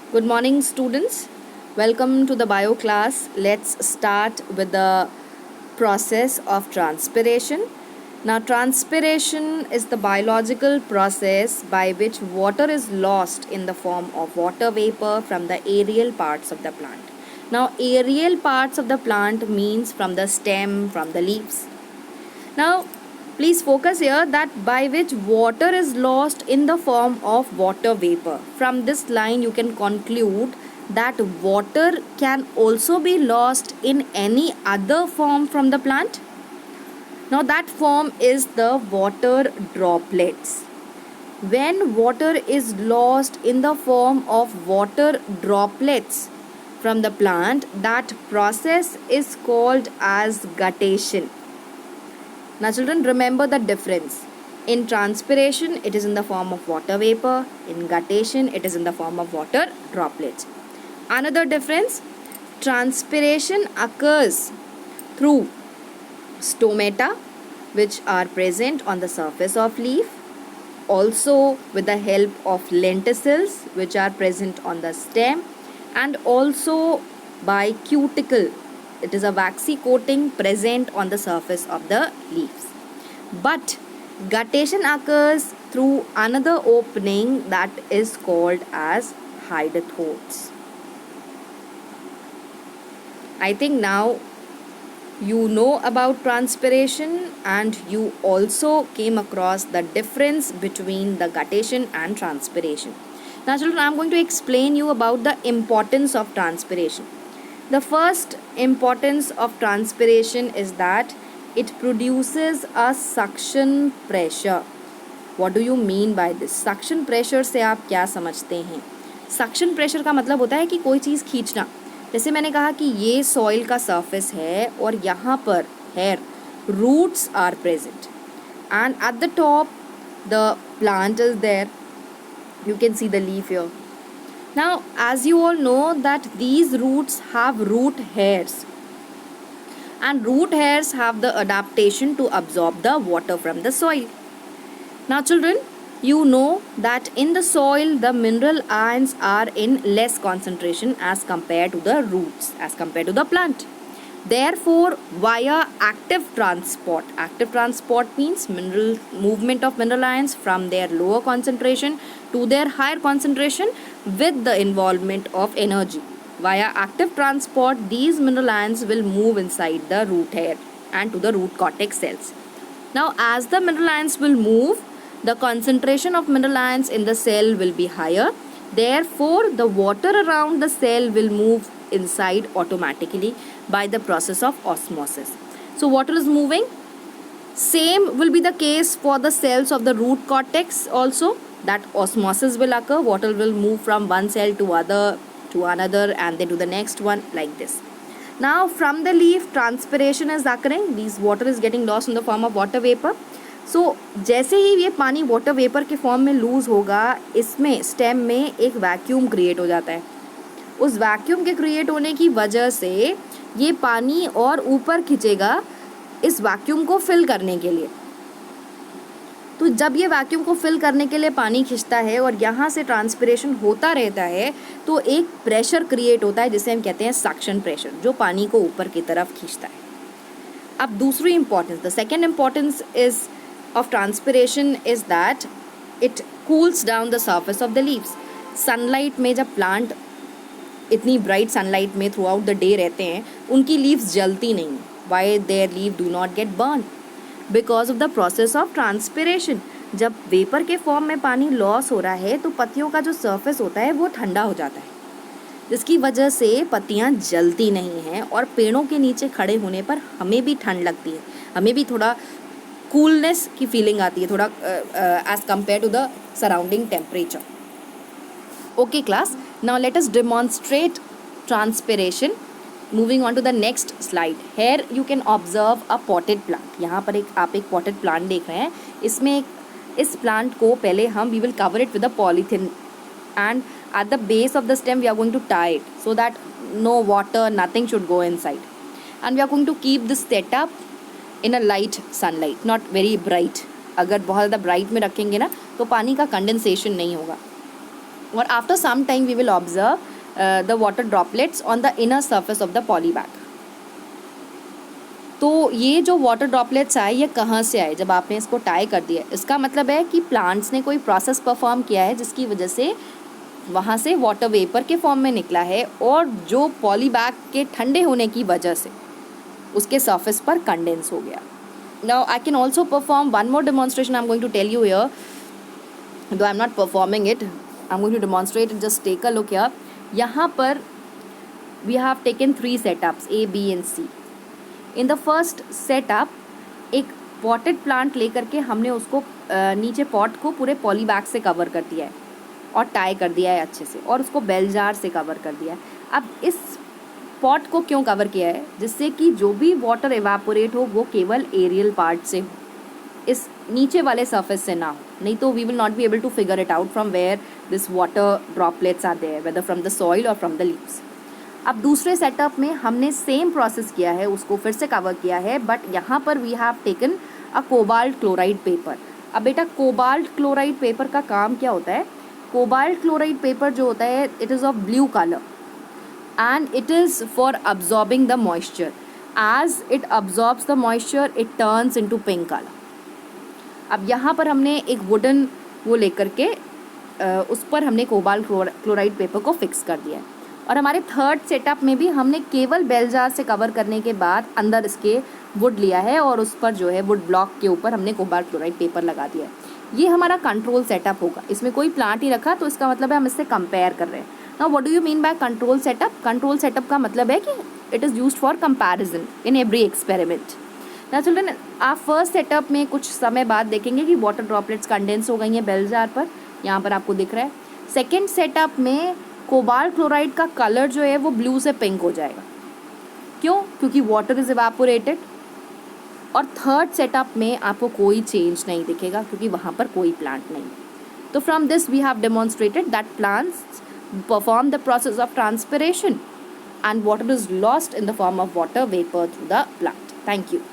Good morning, students. Welcome to the bio class. Let's start with the process of transpiration. Now, transpiration is the biological process by which water is lost in the form of water vapor from the aerial parts of the plant. Now, aerial parts of the plant means from the stem, from the leaves. Now, please focus here that by which water is lost in the form of water vapor. From this line, you can conclude that water can also be lost in any other form from the plant. Now, that form is the water droplets. When water is lost in the form of water droplets from the plant, that process is called as guttation. Now, children, remember the difference. In transpiration, it is in the form of water vapor. In guttation, it is in the form of water droplets. Another difference, transpiration occurs through stomata, which are present on the surface of leaf. Also with the help of lenticels, which are present on the stem. And also by cuticle. It is a waxy coating present on the surface of the leaves. But guttation occurs through another opening that is called as hydatodes. I think now you know about transpiration and you also came across the difference between the guttation and transpiration. Now children, I am going to explain you about the importance of transpiration. The first importance of transpiration is that it produces a suction pressure. What do you mean by this? Suction pressure से आप क्या समझते हैं? Suction pressure का मतलब होता है कि कोई चीज़ खींचना. जैसे मैंने कहा कि ये सॉइल का सरफेस है और यहाँ पर hair roots are present and at the top the plant is there. You can see the leaf here. Now, as you all know that these roots have root hairs and root hairs have the adaptation to absorb the water from the soil. Now children, you know that in the soil the mineral ions are in less concentration as compared to the roots, as compared to the plant. Therefore, via active transport means mineral movement of mineral ions from their lower concentration to their higher concentration with the involvement of energy. Via active transport, these mineral ions will move inside the root hair and to the root cortex cells. Now, as the mineral ions will move, the concentration of mineral ions in the cell will be higher. Therefore, the water around the cell will move inside automatically by the process of osmosis. So, water is moving. Same will be the case for the cells of the root cortex also. That osmosis will occur. Water will move from one cell to another and then to the next one like this. Now, from the leaf, transpiration is occurring. This water is getting lost in the form of water vapor. सो जैसे ही ये पानी water vapour के form में loose होगा, इसमें stem में एक vacuum create हो जाता है. उस वैक्यूम के क्रिएट होने की वजह से ये पानी और ऊपर खींचेगा इस वैक्यूम को फिल करने के लिए. तो जब ये वैक्यूम को फिल करने के लिए पानी खींचता है और यहाँ से ट्रांसपिरेशन होता रहता है तो एक प्रेशर क्रिएट होता है जिसे हम कहते हैं सक्शन प्रेशर, जो पानी को ऊपर की तरफ खींचता है. अब दूसरी importance, the second importance is of transpiration is that it cools down the surface of the leaves. Sunlight में जब प्लांट इतनी ब्राइट सनलाइट में थ्रू आउट द डे रहते हैं, उनकी लीव्स जलती नहीं. Why their leave do not get burn? Because of the process of transpiration. जब वेपर के फॉर्म में पानी लॉस हो रहा है तो पत्तियों का जो सरफेस होता है वो ठंडा हो जाता है, जिसकी वजह से पत्तियाँ जलती नहीं हैं और पेड़ों के नीचे खड़े होने पर हमें भी ठंड लगती है, हमें भी थोड़ा कूलनेस की फीलिंग आती है, थोड़ा as compare to the surrounding temperature. Okay class, now let us demonstrate transpiration. Moving on to the next slide. Here you can observe a potted plant. यहाँ पर आप एक पॉटेड प्लांट देख रहे हैं. इसमें इस प्लांट को पहले हम we will cover it with a polythene and at the base of the stem we are going to tie it so that no water nothing should go inside and we are going to keep this setup in a light sunlight, not very bright. अगर बहुत ज़्यादा bright में रखेंगे ना तो पानी का condensation नहीं होगा. or after some time we will observe the water droplets on the inner surface of the polybag. तो ये जो वाटर ड्रॉपलेट्स आए ये कहाँ से आए? जब आपने इसको टाई कर दिया, इसका मतलब है कि प्लांट्स ने कोई प्रोसेस परफॉर्म किया है जिसकी वजह से वहाँ से वाटर वेपर के फॉर्म में निकला है, और जो पॉलीबैग के ठंडे होने की वजह से उसके सरफेस पर कंडेंस हो गया. Now I can also perform one more demonstration. I am going to tell you here, though I'm not performing it, I'm going to demonstrate it. Just take a look here. यहाँ पर we have taken 3 setups A, B and C. In the first setup एक potted plant लेकर के हमने उसको नीचे pot को पूरे पॉली बैग से कवर कर दिया है और टाई कर दिया है अच्छे से, और उसको बेल जार से कवर कर दिया है. अब इस पॉट को क्यों कवर किया है? जिससे कि जो भी वाटर एवापोरेट हो वो केवल एरियल पार्ट से हो, इस नीचे वाले सरफेस से ना हो, नहीं तो we will not be able to figure it out from where this water droplets are there, whether from the soil और फ्रॉम द लीव्स. अब दूसरे सेटअप में हमने सेम प्रोसेस किया है, उसको फिर से कवर किया है, बट यहाँ पर we have taken a cobalt chloride paper. अब बेटा कोबाल्ट क्लोराइड पेपर का काम क्या होता है? कोबाल्ट क्लोराइड पेपर जो होता है it is of blue colour and it is for absorbing the moisture. As it absorbs the moisture it turns into pink color. अब यहाँ पर हमने एक वुडन वो लेकर के उस पर हमने कोबाल्ट क्लोराइड पेपर को फिक्स कर दिया है. और हमारे थर्ड सेटअप में भी हमने केवल बेल जार से कवर करने के बाद अंदर इसके वुड लिया है और उस पर जो है वुड ब्लॉक के ऊपर हमने कोबाल्ट क्लोराइड पेपर लगा दिया है. ये हमारा कंट्रोल सेटअप होगा. इसमें कोई प्लांट ही रखा, तो इसका मतलब है हम इससे कंपेयर कर रहे हैं. Now what do you mean by control setup? Control setup का मतलब है कि it is used for comparison in every experiment. Now children, आप फर्स्ट सेटअप में कुछ समय बाद देखेंगे कि वाटर ड्रॉपलेट्स कंडेंस हो गई हैं बेल जार पर, यहाँ पर आपको दिख रहा है. सेकेंड सेटअप में कोबाल्ट क्लोराइड का कलर जो है वो ब्लू से पिंक हो जाएगा. क्यों? क्योंकि वाटर इज इवापोरेटेड. और थर्ड सेटअप में आपको कोई चेंज नहीं दिखेगा क्योंकि वहाँ पर कोई प्लांट नहीं. तो from this we have demonstrated that plants perform the process of transpiration and water is lost in the form of water vapor through the plant. Thank you.